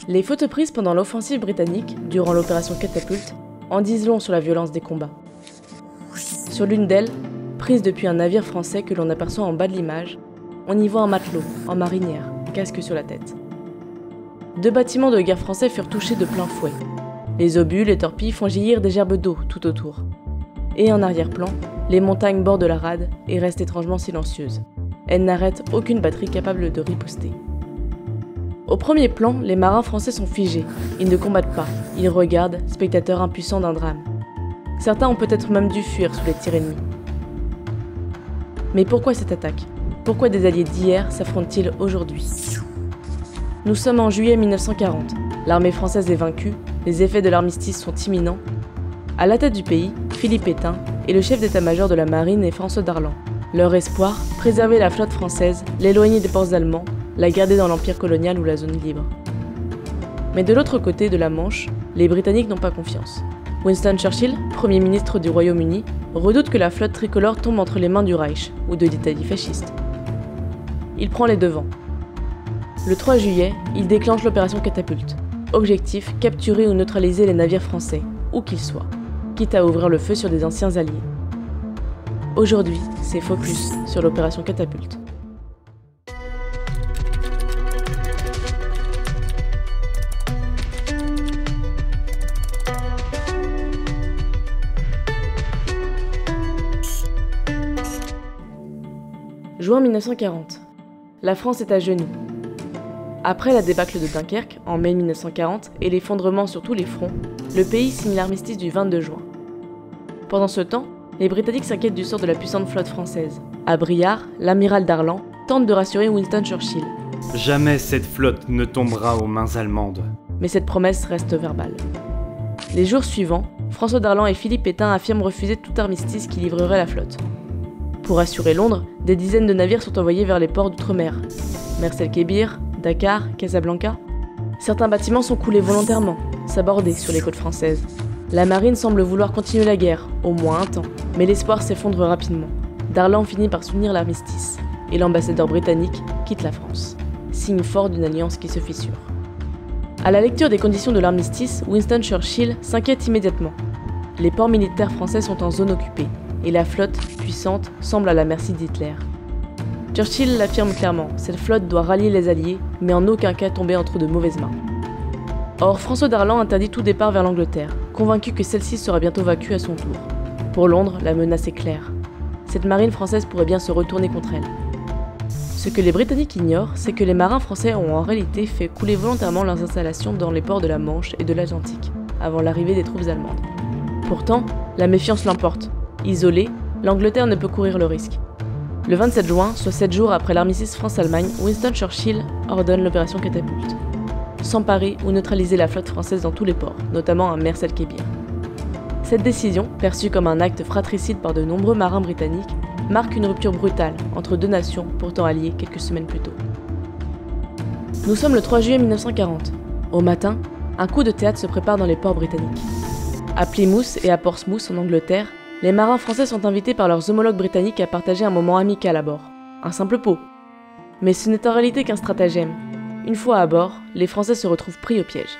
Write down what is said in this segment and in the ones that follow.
Les photos prises pendant l'offensive britannique, durant l'opération Catapulte, en disent long sur la violence des combats. Sur l'une d'elles, prise depuis un navire français que l'on aperçoit en bas de l'image, on y voit un matelot, en marinière, casque sur la tête. 2 bâtiments de guerre français furent touchés de plein fouet. Les obus, les torpilles font jaillir des gerbes d'eau tout autour. Et en arrière-plan, les montagnes bordent la rade et restent étrangement silencieuses. Elles n'arrêtent aucune batterie capable de riposter. Au premier plan, les marins français sont figés. Ils ne combattent pas, ils regardent, spectateurs impuissants d'un drame. Certains ont peut-être même dû fuir sous les tirs ennemis. Mais pourquoi cette attaque? Pourquoi des alliés d'hier s'affrontent-ils aujourd'hui? Nous sommes en juillet 1940. L'armée française est vaincue, les effets de l'armistice sont imminents. À la tête du pays, Philippe Pétain et le chef d'état-major de la marine est François Darlan. Leur espoir, préserver la flotte française, l'éloigner des ports allemands, la garder dans l'empire colonial ou la zone libre. Mais de l'autre côté de la Manche, les Britanniques n'ont pas confiance. Winston Churchill, Premier ministre du Royaume-Uni, redoute que la flotte tricolore tombe entre les mains du Reich ou de l'Italie fasciste. Il prend les devants. Le 3 juillet, il déclenche l'opération Catapulte. Objectif, capturer ou neutraliser les navires français, où qu'ils soient, quitte à ouvrir le feu sur des anciens alliés. Aujourd'hui, c'est focus sur l'opération Catapulte. Juin 1940. La France est à genoux. Après la débâcle de Dunkerque, en mai 1940, et l'effondrement sur tous les fronts, le pays signe l'armistice du 22 juin. Pendant ce temps, les Britanniques s'inquiètent du sort de la puissante flotte française. À Briare, l'amiral Darlan tente de rassurer Winston Churchill. Jamais cette flotte ne tombera aux mains allemandes. Mais cette promesse reste verbale. Les jours suivants, François Darlan et Philippe Pétain affirment refuser tout armistice qui livrerait la flotte. Pour assurer Londres, des dizaines de navires sont envoyés vers les ports d'outre-mer. Mers el-Kébir, Dakar, Casablanca. Certains bâtiments sont coulés volontairement, sabordés sur les côtes françaises. La marine semble vouloir continuer la guerre, au moins un temps, mais l'espoir s'effondre rapidement. Darlan finit par soutenir l'armistice, et l'ambassadeur britannique quitte la France, signe fort d'une alliance qui se fissure. À la lecture des conditions de l'armistice, Winston Churchill s'inquiète immédiatement. Les ports militaires français sont en zone occupée, et la flotte, puissante, semble à la merci d'Hitler. Churchill l'affirme clairement, cette flotte doit rallier les Alliés, mais en aucun cas tomber entre de mauvaises mains. Or, François Darlan interdit tout départ vers l'Angleterre, convaincu que celle-ci sera bientôt vaincue à son tour. Pour Londres, la menace est claire. Cette marine française pourrait bien se retourner contre elle. Ce que les Britanniques ignorent, c'est que les marins français ont en réalité fait couler volontairement leurs installations dans les ports de la Manche et de l'Atlantique, avant l'arrivée des troupes allemandes. Pourtant, la méfiance l'emporte. Isolée, l'Angleterre ne peut courir le risque. Le 27 juin, soit 7 jours après l'armistice France-Allemagne, Winston Churchill ordonne l'opération Catapulte. S'emparer ou neutraliser la flotte française dans tous les ports, notamment à Mers el-Kébir. Cette décision, perçue comme un acte fratricide par de nombreux marins britanniques, marque une rupture brutale entre deux nations pourtant alliées quelques semaines plus tôt. Nous sommes le 3 juillet 1940. Au matin, un coup de théâtre se prépare dans les ports britanniques. À Plymouth et à Portsmouth en Angleterre, les marins français sont invités par leurs homologues britanniques à partager un moment amical à bord. Un simple pot. Mais ce n'est en réalité qu'un stratagème. Une fois à bord, les Français se retrouvent pris au piège.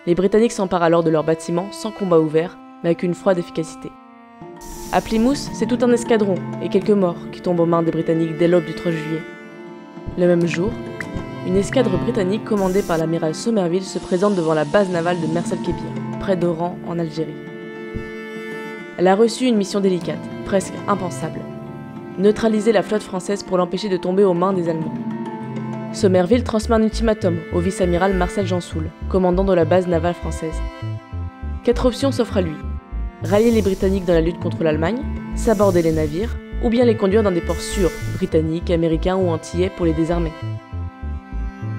Les Britanniques s'emparent alors de leurs bâtiments sans combat ouvert, mais avec une froide efficacité. À Plymouth, c'est tout un escadron et quelques morts qui tombent aux mains des Britanniques dès l'aube du 3 juillet. Le même jour, une escadre britannique commandée par l'amiral Somerville se présente devant la base navale de Mers el-Kébir, près d'Oran, en Algérie. Elle a reçu une mission délicate, presque impensable. Neutraliser la flotte française pour l'empêcher de tomber aux mains des Allemands. Somerville transmet un ultimatum au vice-amiral Marcel Jansoul, commandant de la base navale française. 4 options s'offrent à lui. Rallier les Britanniques dans la lutte contre l'Allemagne, s'aborder les navires, ou bien les conduire dans des ports sûrs, britanniques, américains ou antillais pour les désarmer.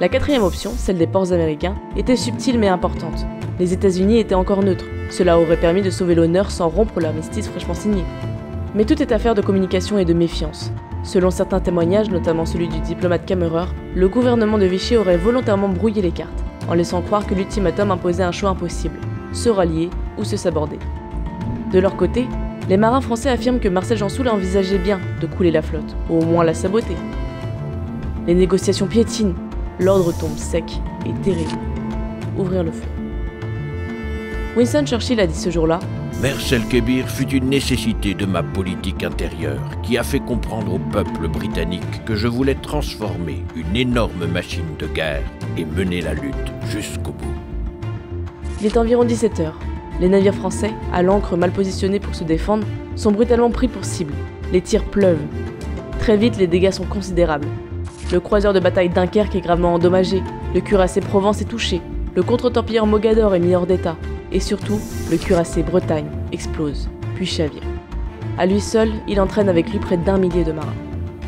La 4e option, celle des ports américains, était subtile mais importante. Les États-Unis étaient encore neutres. Cela aurait permis de sauver l'honneur sans rompre l'armistice fraîchement signé. Mais tout est affaire de communication et de méfiance. Selon certains témoignages, notamment celui du diplomate Kammerer, le gouvernement de Vichy aurait volontairement brouillé les cartes, en laissant croire que l'ultimatum imposait un choix impossible, se rallier ou se saborder. De leur côté, les marins français affirment que Marcel Jansoul envisageait bien de couler la flotte, ou au moins la saboter. Les négociations piétinent, l'ordre tombe sec et terrible. ouvrir le feu. Winston Churchill a dit ce jour-là: Mers el-Kébir fut une nécessité de ma politique intérieure qui a fait comprendre au peuple britannique que je voulais transformer une énorme machine de guerre et mener la lutte jusqu'au bout. Il est environ 17 h. Les navires français, à l'ancre mal positionnés pour se défendre, sont brutalement pris pour cible. Les tirs pleuvent. Très vite, les dégâts sont considérables. Le croiseur de bataille Dunkerque est gravement endommagé, le cuirassé Provence est touché, le contre-torpilleur Mogador est mis hors d'état, et surtout, le cuirassé Bretagne explose, puis chavire. À lui seul, il entraîne avec lui près d'1 millier de marins.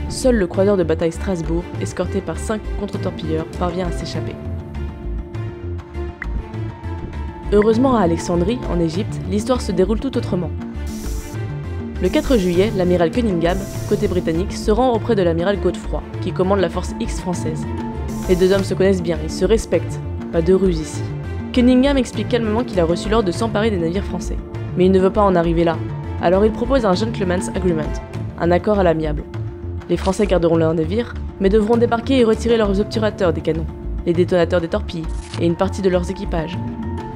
Seul le croiseur de bataille Strasbourg, escorté par 5 contre-torpilleurs, parvient à s'échapper. Heureusement à Alexandrie, en Égypte, l'histoire se déroule tout autrement. Le 4 juillet, l'amiral Cunningham, côté britannique, se rend auprès de l'amiral Godefroy, qui commande la force X française. Les deux hommes se connaissent bien, ils se respectent. Pas de ruse ici. Cunningham explique calmement qu'il a reçu l'ordre de s'emparer des navires français. Mais il ne veut pas en arriver là. Alors il propose un gentleman's agreement, un accord à l'amiable. Les Français garderont leurs navires, mais devront débarquer et retirer leurs obturateurs des canons, les détonateurs des torpilles et une partie de leurs équipages.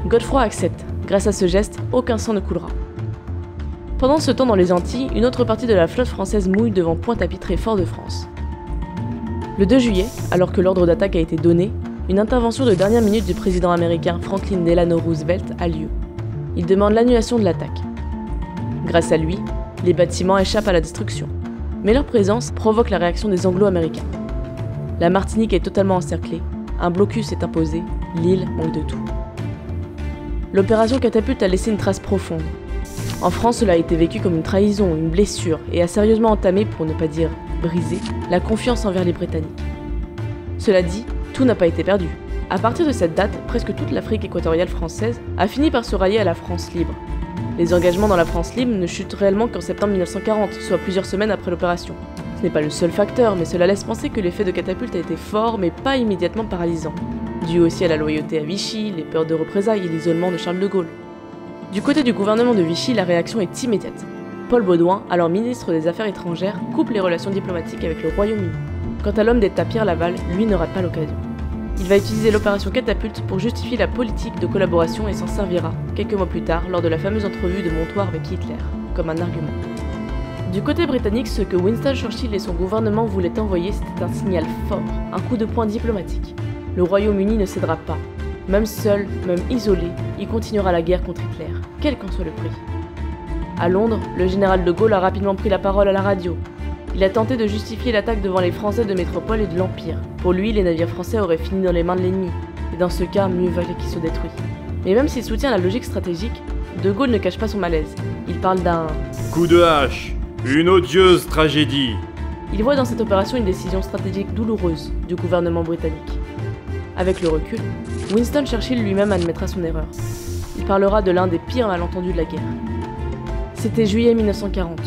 Godefroy accepte. Grâce à ce geste, aucun sang ne coulera. Pendant ce temps dans les Antilles, une autre partie de la flotte française mouille devant Pointe-à-Pitre et Fort-de-France. Le 2 juillet, alors que l'ordre d'attaque a été donné, une intervention de dernière minute du président américain Franklin Delano Roosevelt a lieu. Il demande l'annulation de l'attaque. Grâce à lui, les bâtiments échappent à la destruction. Mais leur présence provoque la réaction des Anglo-Américains. La Martinique est totalement encerclée, un blocus est imposé, l'île manque de tout. L'opération Catapulte a laissé une trace profonde. En France, cela a été vécu comme une trahison, une blessure, et a sérieusement entamé, pour ne pas dire brisé, la confiance envers les Britanniques. Cela dit, tout n'a pas été perdu. À partir de cette date, presque toute l'Afrique équatoriale française a fini par se rallier à la France libre. Les engagements dans la France libre ne chutent réellement qu'en septembre 1940, soit plusieurs semaines après l'opération. Ce n'est pas le seul facteur, mais cela laisse penser que l'effet de Catapulte a été fort, mais pas immédiatement paralysant. Dû aussi à la loyauté à Vichy, les peurs de représailles et l'isolement de Charles de Gaulle. Du côté du gouvernement de Vichy, la réaction est immédiate. Paul Baudouin, alors ministre des Affaires étrangères, coupe les relations diplomatiques avec le Royaume-Uni. Quant à l'homme d'État Pierre Laval, lui ne rate pas l'occasion. Il va utiliser l'opération Catapulte pour justifier la politique de collaboration et s'en servira, quelques mois plus tard, lors de la fameuse entrevue de Montoire avec Hitler, comme un argument. Du côté britannique, ce que Winston Churchill et son gouvernement voulaient envoyer, c'était un signal fort, un coup de poing diplomatique. Le Royaume-Uni ne cédera pas. Même seul, même isolé, il continuera la guerre contre Hitler, quel qu'en soit le prix. À Londres, le général de Gaulle a rapidement pris la parole à la radio. Il a tenté de justifier l'attaque devant les Français de métropole et de l'Empire. Pour lui, les navires français auraient fini dans les mains de l'ennemi, et dans ce cas, mieux valait qu'il se détruise. Mais même s'il soutient la logique stratégique, de Gaulle ne cache pas son malaise. Il parle d'un coup de hache, une odieuse tragédie. Il voit dans cette opération une décision stratégique douloureuse du gouvernement britannique. Avec le recul, Winston Churchill lui-même admettra son erreur. Il parlera de l'un des pires malentendus de la guerre. C'était juillet 1940.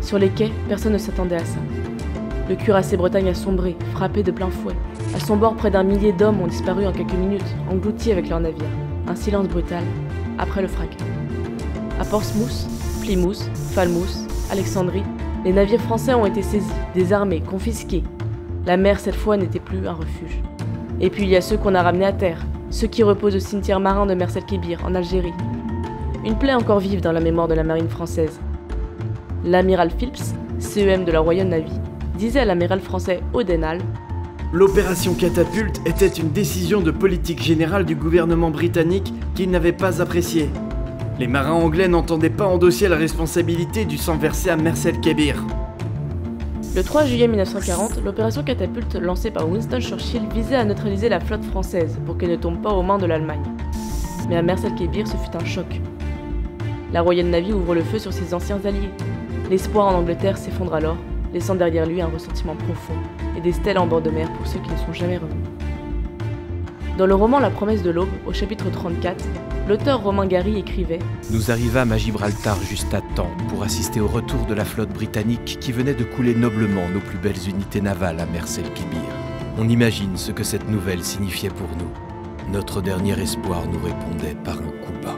Sur les quais, personne ne s'attendait à ça. Le cuirassé Bretagne a sombré, frappé de plein fouet. À son bord, près d'1 millier d'hommes ont disparu en quelques minutes, engloutis avec leurs navires. Un silence brutal, après le fracas. À Portsmouth, Plymouth, Falmouth, Alexandrie, les navires français ont été saisis, désarmés, confisqués. La mer, cette fois, n'était plus un refuge. Et puis il y a ceux qu'on a ramenés à terre, ceux qui reposent au cimetière marin de Mers el-Kébir, en Algérie. Une plaie encore vive dans la mémoire de la marine française. L'amiral Phillips, CEM de la Royal Navy, disait à l'amiral français O'Donnell: l'opération Catapulte était une décision de politique générale du gouvernement britannique qu'il n'avait pas appréciée. Les marins anglais n'entendaient pas endosser la responsabilité du sang versé à Mers el-Kébir. Le 3 juillet 1940, l'opération Catapulte lancée par Winston Churchill visait à neutraliser la flotte française pour qu'elle ne tombe pas aux mains de l'Allemagne. Mais à Mers el-Kébir, ce fut un choc. La Royal Navy ouvre le feu sur ses anciens alliés. L'espoir en Angleterre s'effondre alors, laissant derrière lui un ressentiment profond et des stèles en bord de mer pour ceux qui ne sont jamais revenus. Dans le roman La promesse de l'aube, au chapitre 34, l'auteur Romain Gary écrivait: Nous arrivâmes à Gibraltar juste à temps pour assister au retour de la flotte britannique qui venait de couler noblement nos plus belles unités navales à Mers el-Kébir. On imagine ce que cette nouvelle signifiait pour nous. Notre dernier espoir nous répondait par un coup bas.